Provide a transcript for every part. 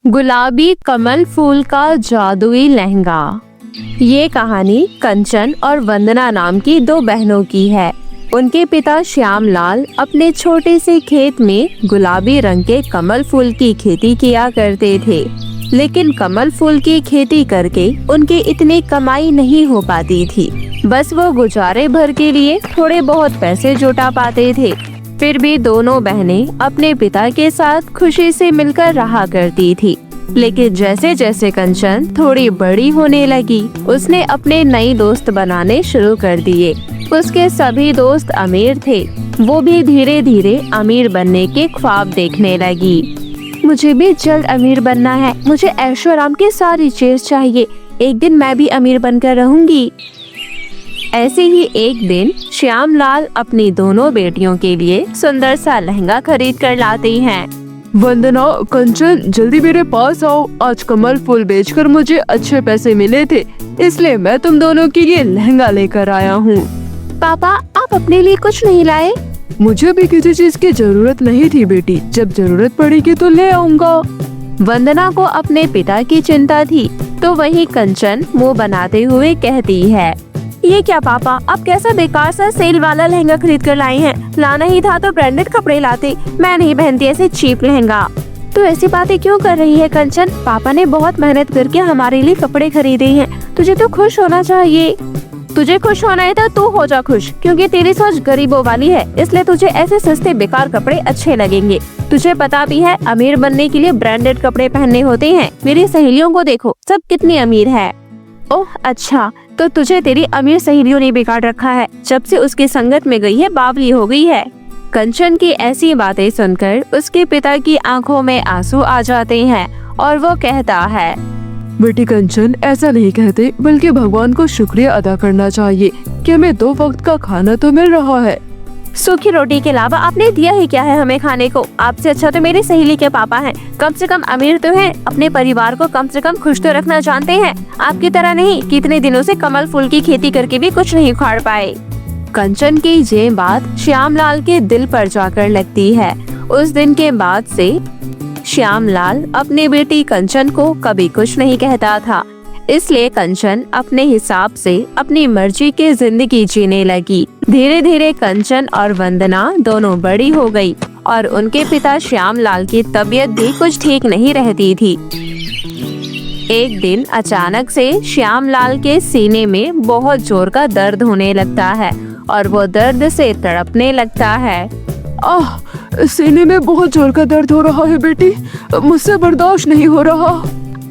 गुलाबी कमल फूल का जादुई लहंगा। ये कहानी कंचन और वंदना नाम की दो बहनों की है। उनके पिता श्यामलाल अपने छोटे से खेत में गुलाबी रंग के कमल फूल की खेती किया करते थे, लेकिन कमल फूल की खेती करके उनके इतनी कमाई नहीं हो पाती थी। बस वो गुजारे भर के लिए थोड़े बहुत पैसे जुटा पाते थे। फिर भी दोनों बहनें अपने पिता के साथ खुशी से मिलकर रहा करती थी। लेकिन जैसे जैसे कंचन थोड़ी बड़ी होने लगी, उसने अपने नए दोस्त बनाने शुरू कर दिए। उसके सभी दोस्त अमीर थे। वो भी धीरे धीरे अमीर बनने के ख्वाब देखने लगी। मुझे भी जल्द अमीर बनना है। मुझे ऐशो आराम की सारी चीज चाहिए। एक दिन मैं भी अमीर बनकर रहूंगी। ऐसे ही एक दिन श्यामलाल अपनी दोनों बेटियों के लिए सुंदर सा लहंगा खरीद कर लाते हैं। वंदना, कंचन, जल्दी मेरे पास आओ। आज कमल फूल बेचकर मुझे अच्छे पैसे मिले थे, इसलिए मैं तुम दोनों के लिए लहंगा लेकर आया हूँ। पापा, आप अपने लिए कुछ नहीं लाए? मुझे भी किसी चीज की जरूरत नहीं थी बेटी। जब जरूरत पड़ेगी तो ले आऊंगा। वंदना को अपने पिता की चिंता थी, तो वही कंचन मुंह बनाते हुए कहती है, ये क्या पापा, आप कैसा बेकार सा सेल वाला लहंगा खरीद कर लाए हैं। लाना ही था तो ब्रांडेड कपड़े लाते। मैं नहीं पहनती ऐसे चीप लहंगा। तो ऐसी बातें क्यों कर रही है कंचन? पापा ने बहुत मेहनत करके हमारे लिए कपड़े खरीदे हैं। तुझे तो खुश होना चाहिए। तुझे खुश होना है तो तू हो जा खुश, क्योंकि तेरी सोच गरीबों वाली है, इसलिए तुझे ऐसे सस्ते बेकार कपड़े अच्छे लगेंगे। तुझे पता भी है अमीर बनने के लिए ब्रांडेड कपड़े पहनने होते हैं। मेरी सहेलियों को देखो, सब कितनी अमीर है। ओह अच्छा, तो तुझे तेरी अमीर सहेलियों ने बिगाड़ रखा है। जब से उसकी संगत में गई है बावली हो गई है। कंचन की ऐसी बातें सुनकर उसके पिता की आंखों में आंसू आ जाते हैं और वो कहता है, बेटी कंचन, ऐसा नहीं कहते, बल्कि भगवान को शुक्रिया अदा करना चाहिए कि हमें 2 वक्त का खाना तो मिल रहा है। सूखी रोटी के अलावा आपने दिया ही क्या है हमें खाने को? आपसे अच्छा तो मेरी सहेली के पापा हैं। कम से कम अमीर तो हैं, अपने परिवार को कम से कम खुश तो रखना जानते हैं। आपकी तरह नहीं, कितने दिनों से कमल फूल की खेती करके भी कुछ नहीं उखाड़ पाए। कंचन की ये बात श्यामलाल के दिल पर जाकर लगती है। उस दिन के बाद से श्यामलाल अपनी बेटी कंचन को कभी कुछ नहीं कहता था। इसलिए कंचन अपने हिसाब से अपनी मर्जी की जिंदगी जीने लगी। धीरे धीरे कंचन और वंदना दोनों बड़ी हो गई और उनके पिता श्यामलाल की तबीयत भी कुछ ठीक नहीं रहती थी। एक दिन अचानक से श्यामलाल के सीने में बहुत जोर का दर्द होने लगता है और वो दर्द से तड़पने लगता है। सीने में बहुत जोर का दर्द हो रहा है बेटी, मुझसे बर्दाश्त नहीं हो रहा।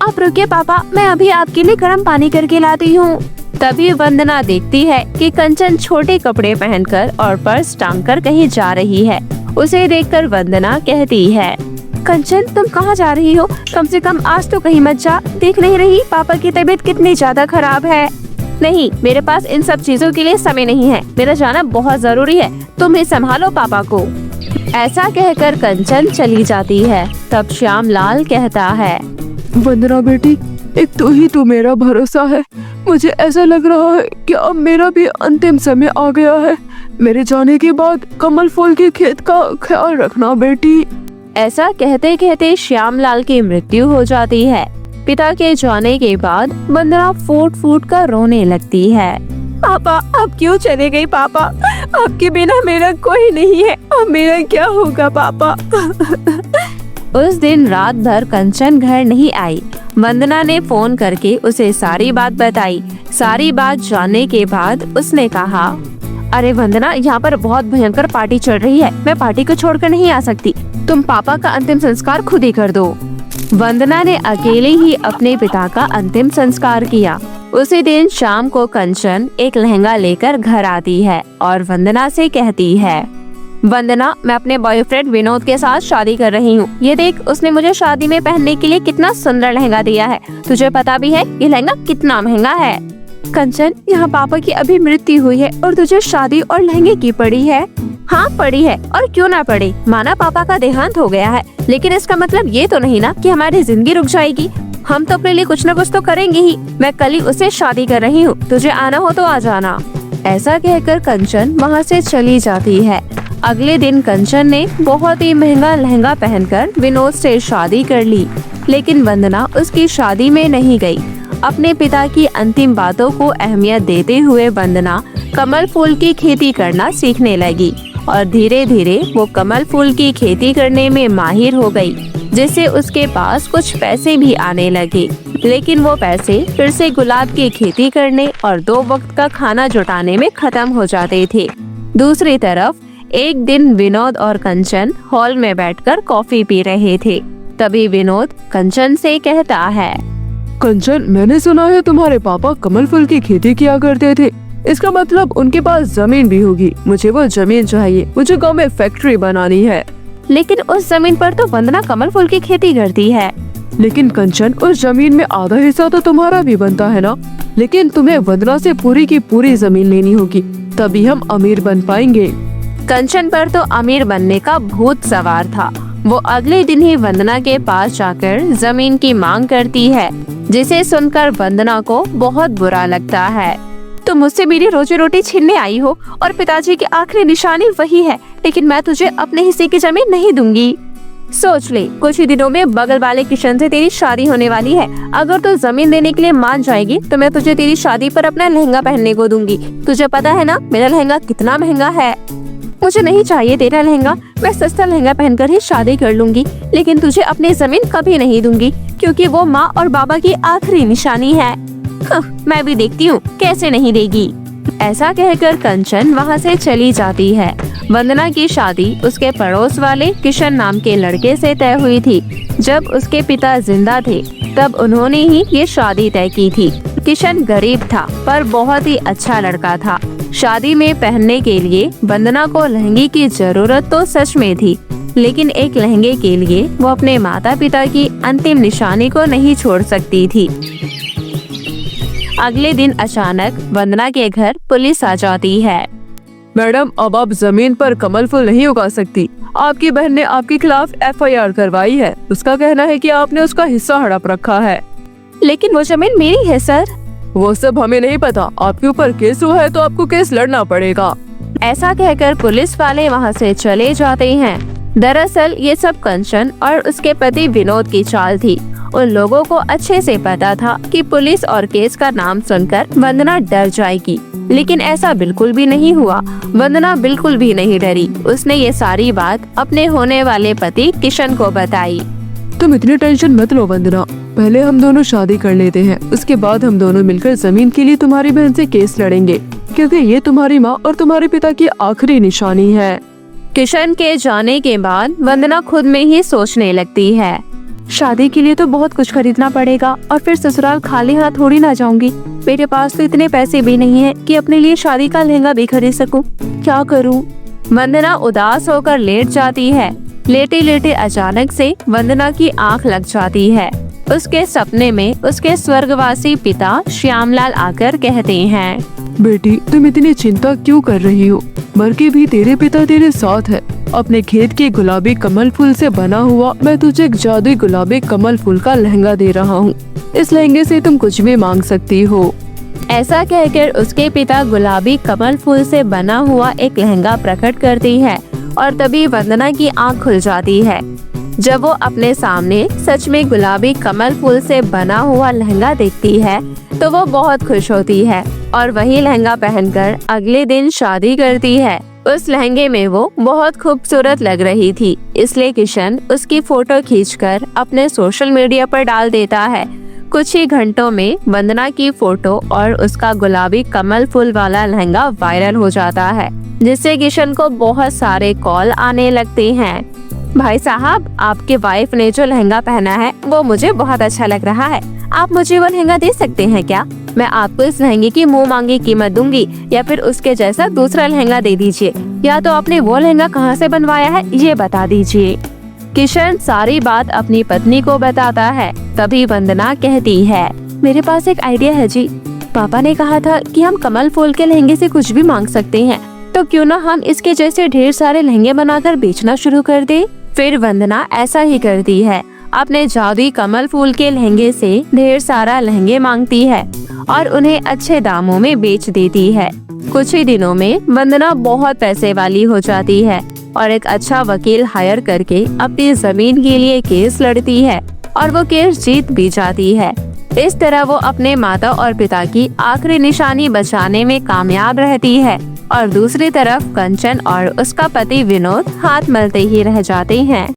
आप रुकिए पापा, मैं अभी आपके लिए गर्म पानी करके लाती हूँ। तभी वंदना देखती है कि कंचन छोटे कपड़े पहनकर और पर्स टांग कर कहीं जा रही है। उसे देखकर वंदना कहती है, कंचन, तुम कहाँ जा रही हो? कम से कम आज तो कहीं मत जा। देख नहीं रही पापा की तबीयत कितनी ज्यादा खराब है? नहीं, मेरे पास इन सब चीजों के लिए समय नहीं है। मेरा जाना बहुत जरूरी है। तुम ही संभालो पापा को। ऐसा कहकर कंचन चली जाती है। तब श्यामलाल कहता है, वंदना बेटी, एक तू मेरा भरोसा है। मुझे ऐसा लग रहा है कि अब मेरा भी अंतिम समय आ गया है। मेरे जाने के बाद कमल फूल के खेत का ख्याल रखना बेटी। ऐसा कहते कहते श्यामलाल की मृत्यु हो जाती है। पिता के जाने के बाद वंदना फूट फूट कर रोने लगती है। पापा, आप क्यों चले गए? पापा, आपके बिना मेरा कोई नहीं है। अब मेरा क्या होगा पापा? उस दिन रात भर कंचन घर नहीं आई। वंदना ने फोन करके उसे सारी बात बताई। सारी बात जानने के बाद उसने कहा, अरे वंदना, यहाँ पर बहुत भयंकर पार्टी चल रही है। मैं पार्टी को छोड़कर नहीं आ सकती। तुम पापा का अंतिम संस्कार खुद ही कर दो। वंदना ने अकेले ही अपने पिता का अंतिम संस्कार किया। उसी दिन शाम को कंचन एक लहंगा लेकर घर आती है और वंदना से कहती है, वंदना, मैं अपने बॉयफ्रेंड विनोद के साथ शादी कर रही हूँ। ये देख, उसने मुझे शादी में पहनने के लिए कितना सुंदर लहंगा दिया है। तुझे पता भी है ये लहंगा कितना महंगा है। कंचन, यहाँ पापा की अभी मृत्यु हुई है और तुझे शादी और लहंगे की पड़ी है? हाँ पड़ी है, और क्यों ना पड़े। माना पापा का देहांत हो गया है, लेकिन इसका मतलब ये तो नहीं ना कि हमारी जिंदगी रुक जाएगी। हम तो अपने लिए कुछ न कुछ तो करेंगे ही। मैं कल ही उससे शादी कर रही हूँ। तुझे आना हो तो आ जाना। ऐसा कहकर कंचन वहाँ से चली जाती है। अगले दिन कंचन ने बहुत ही महंगा लहंगा पहनकर विनोद से शादी कर ली। लेकिन वंदना उसकी शादी में नहीं गई। अपने पिता की अंतिम बातों को अहमियत देते हुए वंदना कमल फूल की खेती करना सीखने लगी और धीरे धीरे वो कमल फूल की खेती करने में माहिर हो गई, जिससे उसके पास कुछ पैसे भी आने लगे। लेकिन वो पैसे फिर से गुलाब की खेती करने और 2 वक्त का खाना जुटाने में खत्म हो जाते थे। दूसरी तरफ एक दिन विनोद और कंचन हॉल में बैठकर कॉफी पी रहे थे। तभी विनोद कंचन से कहता है, कंचन, मैंने सुना है तुम्हारे पापा कमल फूल की खेती किया करते थे। इसका मतलब उनके पास जमीन भी होगी। मुझे वो जमीन चाहिए। मुझे गांव में फैक्ट्री बनानी है। लेकिन उस जमीन पर तो वंदना कमल फूल की खेती करती है। लेकिन कंचन, उस जमीन में आधा हिस्सा तो तुम्हारा भी बनता है ना। लेकिन तुम्हें वंदना से पूरी की पूरी जमीन लेनी होगी, तभी हम अमीर बन पाएंगे। कंचन पर तो अमीर बनने का भूत सवार था। वो अगले दिन ही वंदना के पास जाकर जमीन की मांग करती है, जिसे सुनकर वंदना को बहुत बुरा लगता है। तो मुझसे मेरी रोजी रोटी छीनने आई हो और पिताजी की आखिरी निशानी वही है, लेकिन मैं तुझे अपने हिस्से की जमीन नहीं दूंगी। सोच ले, कुछ ही दिनों में बगल वाले किशन से तेरी शादी होने वाली है। अगर तू जमीन देने के लिए मान जाएगी तो मैं तुझे तेरी शादी पर अपना लहंगा पहनने को दूंगी। तुझे पता है ना मेरा लहंगा कितना महंगा है। मुझे नहीं चाहिए तेरा लहंगा, मैं सस्ता लहंगा पहनकर ही शादी कर लूंगी, लेकिन तुझे अपनी जमीन कभी नहीं दूंगी, क्योंकि वो माँ और बाबा की आखिरी निशानी है। मैं भी देखती हूँ कैसे नहीं देगी। ऐसा कहकर कंचन वहाँ से चली जाती है। वंदना की शादी उसके पड़ोस वाले किशन नाम के लड़के से तय हुई थी। जब उसके पिता जिंदा थे तब उन्होंने ही ये शादी तय की थी। किशन गरीब था पर बहुत ही अच्छा लड़का था। शादी में पहनने के लिए वंदना को लहंगे की जरूरत तो सच में थी, लेकिन एक लहंगे के लिए वो अपने माता पिता की अंतिम निशानी को नहीं छोड़ सकती थी। अगले दिन अचानक वंदना के घर पुलिस आ जाती है। मैडम, अब आप जमीन पर कमल फूल नहीं उगा सकती। आपकी बहन ने आपके खिलाफ FIR करवाई है। उसका कहना है कि आपने उसका हिस्सा हड़प रखा है। लेकिन वो जमीन मेरी है सर। वो सब हमें नहीं पता। आपके ऊपर केस हुआ है तो आपको केस लड़ना पड़ेगा। ऐसा कहकर पुलिस वाले वहाँ से चले जाते हैं। दरअसल ये सब कंचन और उसके पति विनोद की चाल थी। उन लोगों को अच्छे से पता था कि पुलिस और केस का नाम सुनकर वंदना डर जाएगी, लेकिन ऐसा बिल्कुल भी नहीं हुआ। वंदना बिल्कुल भी नहीं डरी। उसने ये सारी बात अपने होने वाले पति किशन को बताई। तुम इतनी टेंशन मत लो वंदना, पहले हम दोनों शादी कर लेते हैं, उसके बाद हम दोनों मिलकर जमीन के लिए तुम्हारी बहन से केस लड़ेंगे, क्योंकि ये तुम्हारी माँ और तुम्हारे पिता की आखिरी निशानी है। किशन के जाने के बाद वंदना खुद में ही सोचने लगती है, शादी के लिए तो बहुत कुछ खरीदना पड़ेगा और फिर ससुराल खाली हाथ थोड़ी ना जाऊंगी। मेरे पास तो इतने पैसे भी नहीं है कि अपने लिए शादी का लहंगा भी खरीद सकूं। क्या करूं? वंदना उदास होकर लेट जाती है। लेटे लेटे अचानक से वंदना की आंख लग जाती है। उसके सपने में उसके स्वर्गवासी पिता श्यामलाल आकर कहते हैं, बेटी, तुम इतनी चिंता क्यों कर रही हो? मर के भी तेरे पिता तेरे साथ है। अपने खेत के गुलाबी कमल फूल से बना हुआ मैं तुझे एक जादुई गुलाबी कमल फूल का लहंगा दे रहा हूँ। इस लहंगे से तुम कुछ भी मांग सकती हो। ऐसा कहकर उसके पिता गुलाबी कमल फूल से बना हुआ एक लहंगा प्रकट करती है और तभी वंदना की आंख खुल जाती है। जब वो अपने सामने सच में गुलाबी कमल फूल से बना हुआ लहंगा देखती है तो वो बहुत खुश होती है और वही लहंगा पहनकर अगले दिन शादी करती है। उस लहंगे में वो बहुत खूबसूरत लग रही थी, इसलिए किशन उसकी फोटो खींचकर अपने सोशल मीडिया पर डाल देता है। कुछ ही घंटों में वंदना की फोटो और उसका गुलाबी कमल फूल वाला लहंगा वायरल हो जाता है, जिससे किशन को बहुत सारे कॉल आने लगते हैं। भाई साहब, आपके वाइफ ने जो लहंगा पहना है वो मुझे बहुत अच्छा लग रहा है। आप मुझे वो लहंगा दे सकते हैं क्या? मैं आपको इस लहंगे की मुंह मांगी कीमत दूंगी या फिर उसके जैसा दूसरा लहंगा दे दीजिए, या तो आपने वो लहंगा कहाँ से बनवाया है ये बता दीजिए। किशन सारी बात अपनी पत्नी को बताता है। तभी वंदना कहती है, मेरे पास एक आइडिया है जी। पापा ने कहा था कि हम कमल फूल के लहंगे से कुछ भी मांग सकते हैं, तो क्यों ना हम इसके जैसे ढेर सारे लहंगे बनाकर बेचना शुरू कर दे। फिर वंदना ऐसा ही करती है। अपने जादुई कमल फूल के लहंगे से ढेर सारा लहंगे मांगती है और उन्हें अच्छे दामों में बेच देती है। कुछ ही दिनों में वंदना बहुत पैसे वाली हो जाती है और एक अच्छा वकील हायर करके अपनी जमीन के लिए केस लड़ती है और वो केस जीत भी जाती है। इस तरह वो अपने माता और पिता की आखिरी निशानी बचाने में कामयाब रहती है और दूसरी तरफ कंचन और उसका पति विनोद हाथ मलते ही रह जाते हैं।